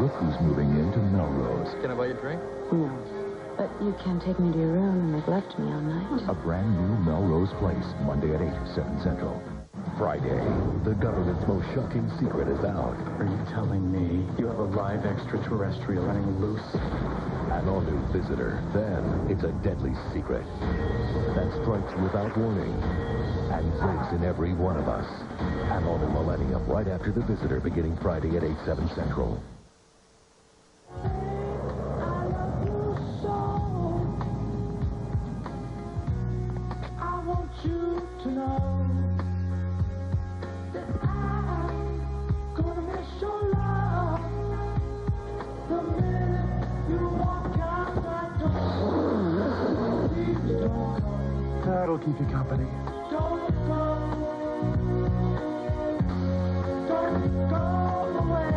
Look who's moving into Melrose. Can I buy you a drink? No. But you can't take me to your room and neglect me all night. A brand new Melrose Place, Monday at 8, 7 Central. Friday, the government's most shocking secret is out. Are you telling me you have a live extraterrestrial running loose? An all-new visitor. Then, it's a deadly secret that strikes without warning and lives in every one of us. An all-new millennium right after the visitor, beginning Friday at 8, 7 Central. I want you to know that I'm gonna miss your love the minute you walk out that door. Please don't go. That'll keep you company. Don't go. Don't go away.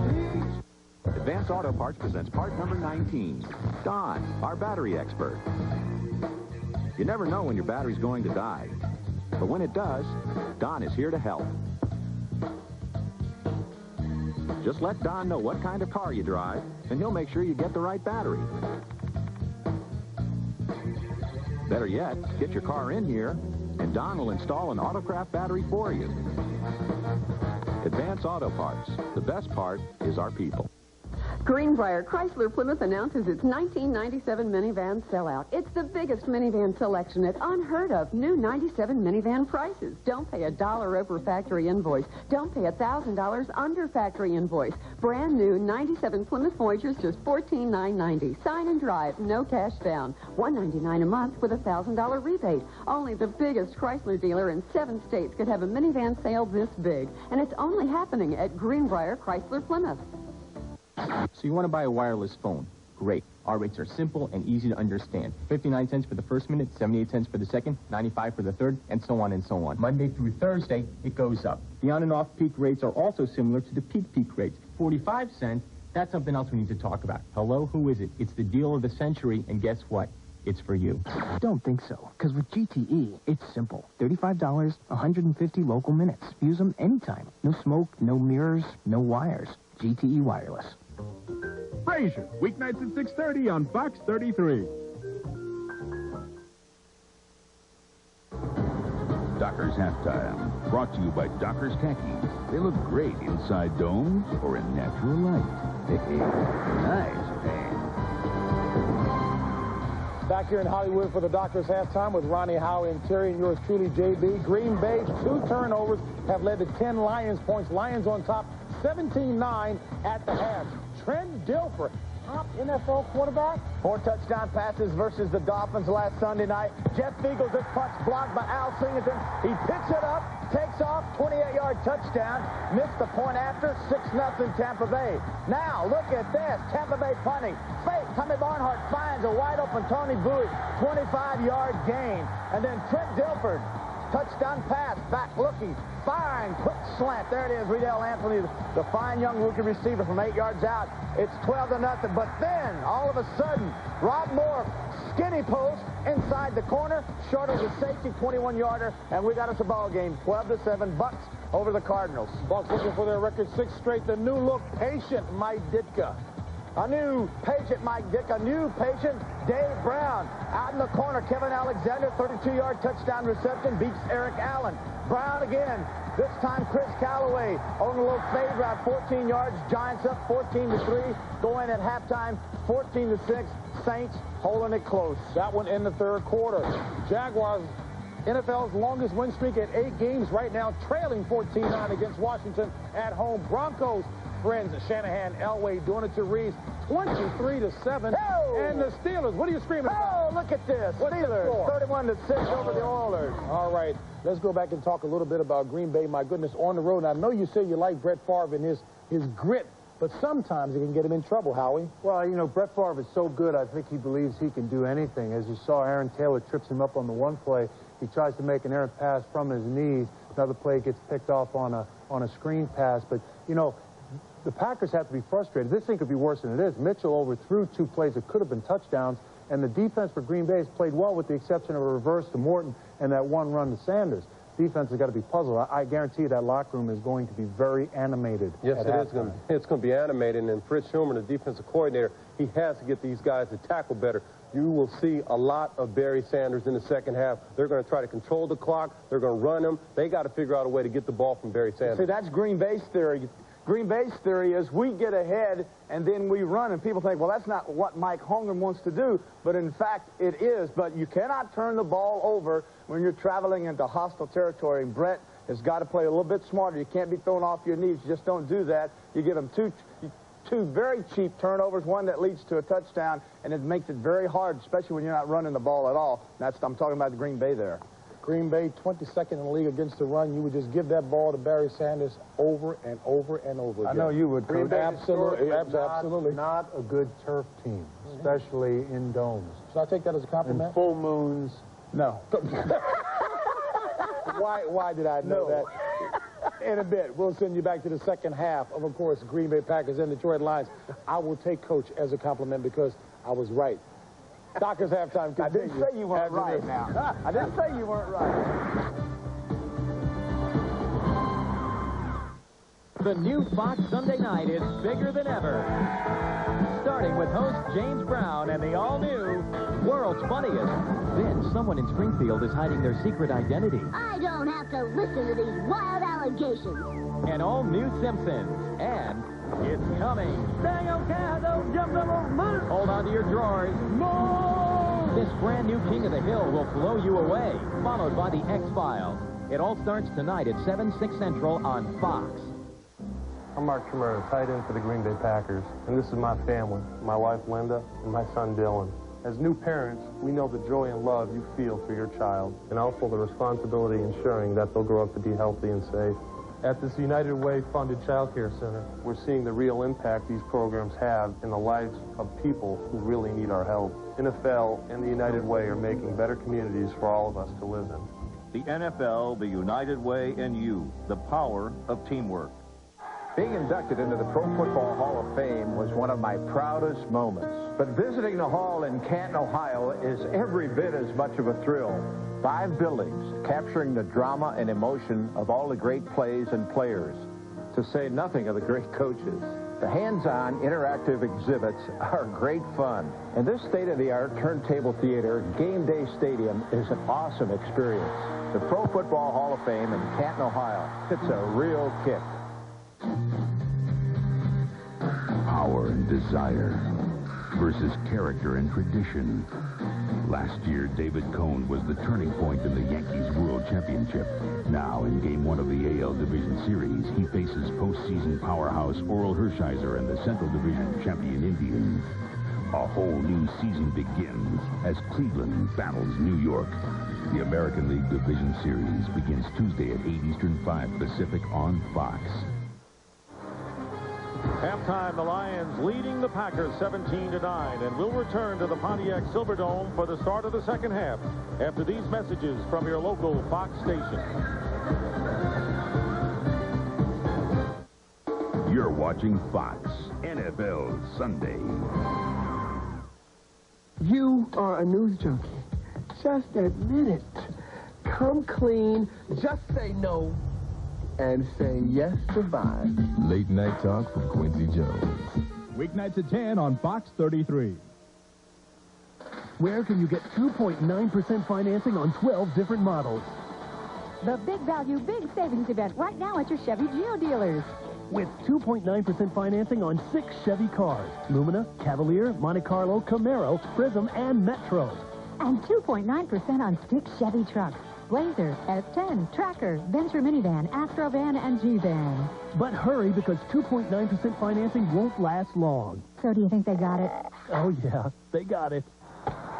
Please. Advance Auto Parts presents part number 19. Don, our battery expert. You never know when your battery's going to die. But when it does, Don is here to help. Just let Don know what kind of car you drive, and he'll make sure you get the right battery. Better yet, get your car in here, and Don will install an Autocraft battery for you. Advance Auto Parts. The best part is our people. Greenbrier Chrysler Plymouth announces its 1997 minivan sellout. It's the biggest minivan selection at unheard of new 97 minivan prices. Don't pay $1 over factory invoice. Don't pay $1,000 under factory invoice. Brand new 97 Plymouth Voyagers, just $14,990. Sign and drive, no cash down. $199 a month with a $1,000 rebate. Only the biggest Chrysler dealer in 7 states could have a minivan sale this big. And it's only happening at Greenbrier Chrysler Plymouth. So you want to buy a wireless phone? Great. Our rates are simple and easy to understand. 59 cents for the first minute, 78 cents for the second, 95 for the third, and so on and so on. Monday through Thursday, it goes up. The on and off peak rates are also similar to the peak rates. 45 cents, that's something else we need to talk about. Hello, who is it? It's the deal of the century, and guess what? It's for you. Don't think so, because with GTE, it's simple. $35, 150 local minutes. Use them anytime. No smoke, no mirrors, no wires. GTE Wireless. Frasier, weeknights at 6:30 on Fox 33. Dockers Halftime, brought to you by Dockers Khakis. They look great inside domes or in natural light. Nice, man. Back here in Hollywood for the Dockers Halftime with Ronnie, Howie, and Terry, and yours truly, JB. Green Bay's 2 turnovers have led to 10 Lions points. Lions on top, 17-9 at the half. Trent Dilfer, top NFL quarterback. 4 touchdown passes versus the Dolphins last Sunday night. Jeff Eagles, this punch blocked by Al Singleton. He picks it up, takes off, 28-yard touchdown. Missed the point after, 6-0 Tampa Bay. Now, look at this. Tampa Bay punting. Fake. Tommy Barnhart finds a wide-open Tony Bowie. 25-yard gain. And then Trent Dilfer, touchdown pass, back looking, firing, quick slant. There it is, Riddell Anthony, the fine young rookie receiver from 8 yards out. It's 12-0, but then, all of a sudden, Rob Moore, skinny post, inside the corner, short of the safety, 21-yarder, and we got us a ball game, 12-7, Bucks over the Cardinals. Bucks looking for their record 6 straight. The new look, patient Mike Ditka. A new patient Mike Dick, a new patient Dave Brown. Out in the corner, Kevin Alexander, 32-yard touchdown reception, beats Eric Allen. Brown again. This time Chris Callaway on a little fade route, 14 yards. Giants up 14-3. Go in at halftime, 14-6. Saints holding it close. That one in the third quarter. Jaguars, NFL's longest win streak at 8 games right now, trailing 14-9 against Washington at home. Broncos, friends, Shanahan, Elway doing it to Reeves, 23-7. Oh! And the Steelers, what are you screaming about? Oh, look at this. Steelers, 31-6 over the Oilers. All right, let's go back and talk a little bit about Green Bay. My goodness, on the road. And I know you say you like Brett Favre and his grit, but sometimes it can get him in trouble, Howie. Well, you know, Brett Favre is so good, I think he believes he can do anything. As you saw, Aaron Taylor trips him up on the one play. He tries to make an errant pass from his knees. Another play gets picked off on a screen pass. But, you know, the Packers have to be frustrated. This thing could be worse than it is. Mitchell overthrew 2 plays that could have been touchdowns, and the defense for Green Bay has played well with the exception of a reverse to Morton and that one run to Sanders. defense has got to be puzzled. I guarantee you that locker room is going to be very animated. Yes, it is. It's going to be animated, and Fritz Schumann, the defensive coordinator, he has to get these guys to tackle better. You will see a lot of Barry Sanders in the second half. They're going to try to control the clock. They're going to run him. They got to figure out a way to get the ball from Barry Sanders. See, that's Green Bay's theory. Green Bay's theory is we get ahead and then we run, and people think, well, that's not what Mike Holmgren wants to do, but in fact it is. But you cannot turn the ball over when you're traveling into hostile territory. And Brett has got to play a little bit smarter. You can't be thrown off your knees. You just don't do that. You give them two very cheap turnovers, one that leads to a touchdown, and it makes it very hard, especially when you're not running the ball at all. I'm talking about the Green Bay there. Green Bay, 22nd in the league against the run. You would just give that ball to Barry Sanders over and over and over again. I know you would, Coach. Absolutely. Not a good turf team, especially in domes. Should I take that as a compliment? And full moons. No. Why did I know that? In a bit, we'll send you back to the second half of course, Green Bay Packers and Detroit Lions. I will take Coach as a compliment because I was right. Dockers halftime continues. I didn't say you weren't right now. I didn't say you weren't right. The new Fox Sunday night is bigger than ever. Starting with host James Brown and the all-new World's Funniest. Then someone in Springfield is hiding their secret identity. I don't have to listen to these wild allegations. An all-new Simpsons. And it's coming. Hold on to your drawers. This brand new King of the Hill will blow you away, followed by the X-Files. It all starts tonight at 7, 6 Central on Fox. I'm Mark Tremere, tight end for the Green Bay Packers, and this is my family, my wife Linda, and my son Dylan. As new parents, we know the joy and love you feel for your child, and also the responsibility ensuring that they'll grow up to be healthy and safe. At this United Way funded child care center, we're seeing the real impact these programs have in the lives of people who really need our help. NFL and the United Way are making better communities for all of us to live in. The NFL, the United Way, and you, the power of teamwork. Being inducted into the Pro Football Hall of Fame was one of my proudest moments. But visiting the hall in Canton, Ohio is every bit as much of a thrill. 5 buildings capturing the drama and emotion of all the great plays and players, to say nothing of the great coaches. The hands-on interactive exhibits are great fun. And this state-of-the-art turntable theater, Game Day Stadium, is an awesome experience. The Pro Football Hall of Fame in Canton, Ohio. It's a real kick. Power and desire versus character and tradition. Last year, David Cone was the turning point in the Yankees World Championship. Now, in Game 1 of the AL Division Series, he faces postseason powerhouse Oral Hershiser and the Central Division champion Indians. A whole new season begins as Cleveland battles New York. The American League Division Series begins Tuesday at 8 Eastern, 5 Pacific on Fox. Halftime, the Lions leading the Packers 17-9, and will return to the Pontiac Silverdome for the start of the second half after these messages from your local Fox station. You're watching Fox NFL Sunday. You are a news junkie. Just admit it. Come clean. Just say no. And say yes to Vine. Late Night Talk from Quincy Jones. Weeknights at 10 on Fox 33. Where can you get 2.9% financing on 12 different models? The Big Value, Big Savings event right now at your Chevy Geo dealers. With 2.9% financing on 6 Chevy cars. Lumina, Cavalier, Monte Carlo, Camaro, Prism, and Metro. And 2.9% on 6 Chevy trucks. Blazer, S10, Tracker, Venture Minivan, Astrovan, and G-Van. But hurry, because 2.9% financing won't last long. So do you think they got it? Oh, yeah, they got it.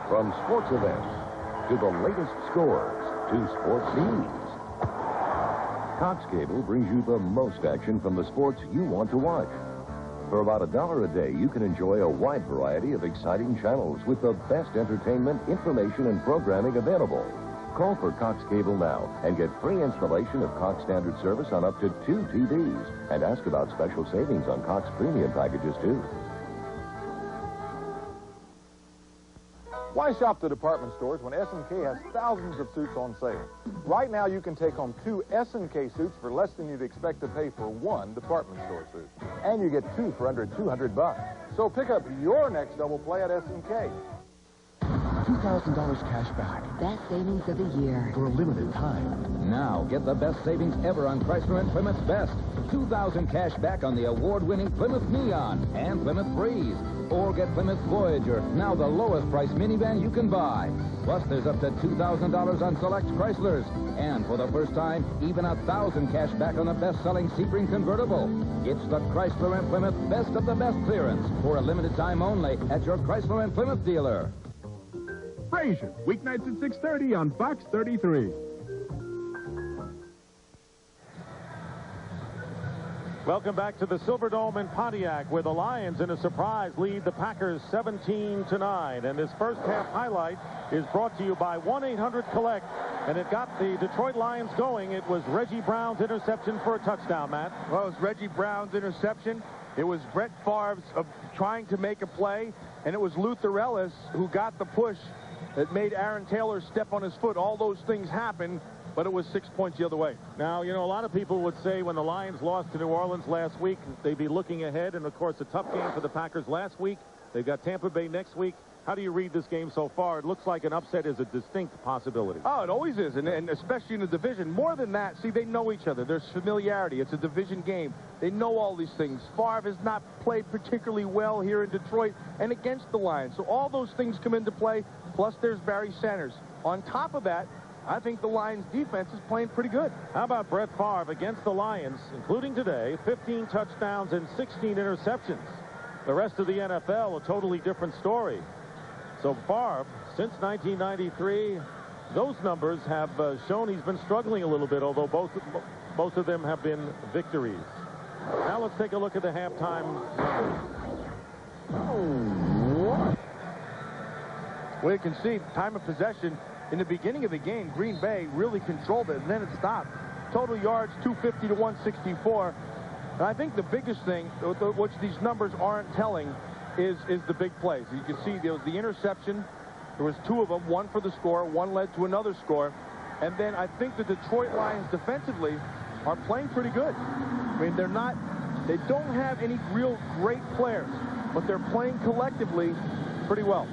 From sports events to the latest scores to sports news, Cox Cable brings you the most action from the sports you want to watch. For about $1 a day, you can enjoy a wide variety of exciting channels with the best entertainment, information, and programming available. Call for Cox Cable now and get free installation of Cox Standard service on up to 2 TVs. And ask about special savings on Cox Premium packages, too. Why shop the department stores when S&K has thousands of suits on sale? Right now, you can take home 2 S&K suits for less than you'd expect to pay for 1 department store suit. And you get 2 for under $200. So pick up your next double play at S&K. $2,000 cash back. Best savings of the year. For a limited time. Now, get the best savings ever on Chrysler and Plymouth's Best. $2,000 cash back on the award-winning Plymouth Neon and Plymouth Breeze. Or get Plymouth Voyager, now the lowest price minivan you can buy. Plus, there's up to $2,000 on select Chryslers. And for the first time, even $1,000 cash back on the best-selling Sebring convertible. It's the Chrysler and Plymouth Best of the Best clearance for a limited time only at your Chrysler and Plymouth dealer. Frasier, weeknights at 6:30 on Fox 33. Welcome back to the Silverdome in Pontiac, where the Lions, in a surprise, lead the Packers 17-9. And this first half highlight is brought to you by 1-800-COLLECT. And it got the Detroit Lions going. It was Reggie Brown's interception for a touchdown, Matt. Well, it was Reggie Brown's interception. It was Brett Favre's trying to make a play. And it was Luther Ellis who got the push that made Aaron Taylor step on his foot. All those things happened, but it was 6 points the other way. Now, you know, a lot of people would say when the Lions lost to New Orleans last week, they'd be looking ahead. And, of course, a tough game for the Packers last week. They've got Tampa Bay next week. How do you read this game so far? It looks like an upset is a distinct possibility. Oh, it always is, and especially in the division. More than that, see, they know each other. There's familiarity. It's a division game. They know all these things. Favre has not played particularly well here in Detroit and against the Lions. So all those things come into play, plus there's Barry Sanders. On top of that, I think the Lions' defense is playing pretty good. How about Brett Favre against the Lions, including today, 15 touchdowns and 16 interceptions. The rest of the NFL, a totally different story. So Favre, since 1993, those numbers have shown he's been struggling a little bit, although both of them have been victories. Now let's take a look at the halftime numbers. Well, you can see time of possession in the beginning of the game. Green Bay really controlled it, and then it stopped. Total yards, 250 to 164. And I think the biggest thing, which these numbers aren't telling, is the big plays. You can see there was the interception. There was 2 of them, 1 for the score, 1 led to another score. And then I think the Detroit Lions defensively are playing pretty good. I mean, they don't have any real great players, but they're playing collectively pretty well.